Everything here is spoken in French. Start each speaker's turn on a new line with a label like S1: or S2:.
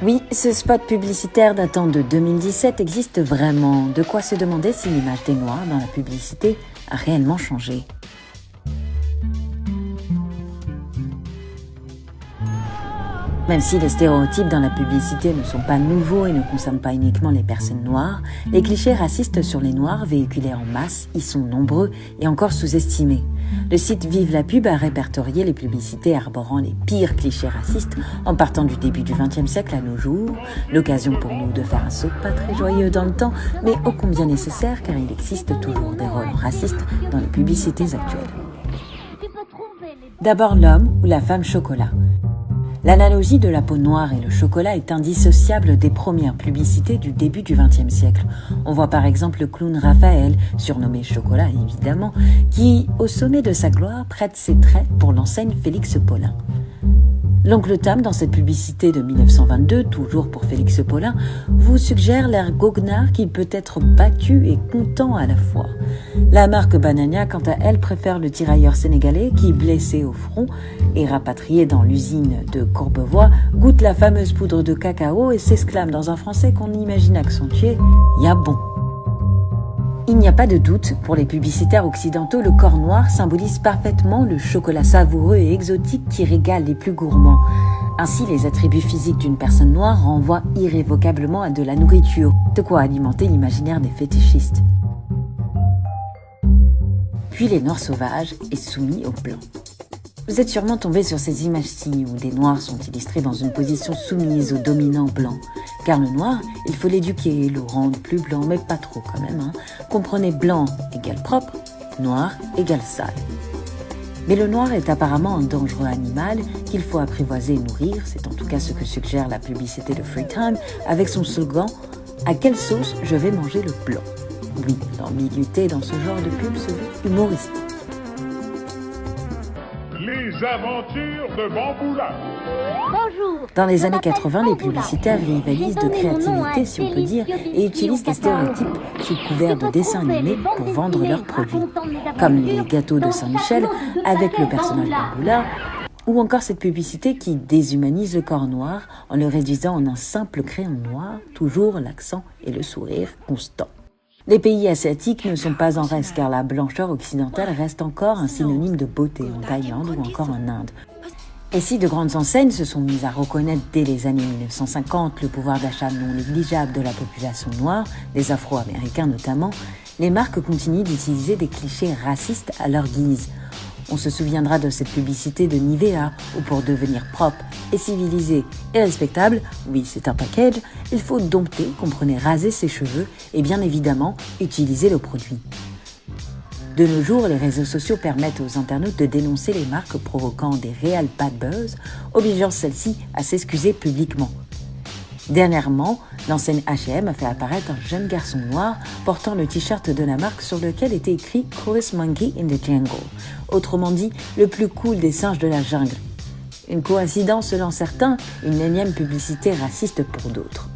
S1: Oui, ce spot publicitaire datant de 2017 existe vraiment, de quoi se demander si l'image des Noirs dans la publicité a réellement changé. Même si les stéréotypes dans la publicité ne sont pas nouveaux et ne concernent pas uniquement les personnes noires, les clichés racistes sur les Noirs véhiculés en masse y sont nombreux et encore sous-estimés. Le site Vive la Pub a répertorié les publicités arborant les pires clichés racistes en partant du début du XXe siècle à nos jours, l'occasion pour nous de faire un saut pas très joyeux dans le temps, mais ô combien nécessaire car il existe toujours des rôles racistes dans les publicités actuelles. D'abord l'homme ou la femme chocolat. L'analogie de la peau noire et le chocolat est indissociable des premières publicités du début du XXe siècle. On voit par exemple le clown Raphaël, surnommé Chocolat évidemment, qui, au sommet de sa gloire, prête ses traits pour l'enseigne Félix Paulin. L'oncle Tom, dans cette publicité de 1922, toujours pour Félix Paulin, vous suggère l'air goguenard qui peut être battu et content à la fois. La marque Banania, quant à elle, préfère le tirailleur sénégalais qui, blessé au front et rapatrié dans l'usine de Courbevoie, goûte la fameuse poudre de cacao et s'exclame dans un français qu'on imagine accentué « Y'a bon ». Il n'y a pas de doute, pour les publicitaires occidentaux, le corps noir symbolise parfaitement le chocolat savoureux et exotique qui régale les plus gourmands. Ainsi, les attributs physiques d'une personne noire renvoient irrévocablement à de la nourriture, de quoi alimenter l'imaginaire des fétichistes. Puis les noirs sauvages et soumis aux blancs. Vous êtes sûrement tombé sur ces images-ci où des noirs sont illustrés dans une position soumise au dominant blanc. Car le noir, il faut l'éduquer, le rendre plus blanc, mais pas trop quand même. Comprenez blanc égale propre, noir égale sale. Mais le noir est apparemment un dangereux animal qu'il faut apprivoiser et nourrir, c'est en tout cas ce que suggère la publicité de Freetime avec son slogan « À quelle sauce je vais manger le blanc ?» Oui, l'ambiguïté dans ce genre de pub se veut humoristique.
S2: Les aventures de Bamboula.
S3: Bonjour.
S1: Dans les années 80, les publicitaires rivalisent de créativité, si on peut dire, et utilisent des stéréotypes sous couvert de dessins animés pour vendre leurs produits. Comme les gâteaux de Saint-Michel avec le personnage Bamboula, ou encore cette publicité qui déshumanise le corps noir en le réduisant en un simple crayon noir, toujours l'accent et le sourire constant. Les pays asiatiques ne sont pas en reste car la blancheur occidentale reste encore un synonyme de beauté en Thaïlande ou encore en Inde. Et si de grandes enseignes se sont mises à reconnaître dès les années 1950 le pouvoir d'achat non négligeable de la population noire, des Afro-Américains notamment, les marques continuent d'utiliser des clichés racistes à leur guise. On se souviendra de cette publicité de Nivea où pour devenir propre et civilisé et respectable, oui c'est un package, il faut dompter, comprenez raser ses cheveux et bien évidemment utiliser le produit. De nos jours, les réseaux sociaux permettent aux internautes de dénoncer les marques provoquant des réels bad buzz, obligeant celles-ci à s'excuser publiquement. Dernièrement, l'enseigne H&M a fait apparaître un jeune garçon noir portant le t-shirt de la marque sur lequel était écrit « Coolest Monkey in the Jungle », autrement dit « le plus cool des singes de la jungle ». Une coïncidence selon certains, une énième publicité raciste pour d'autres.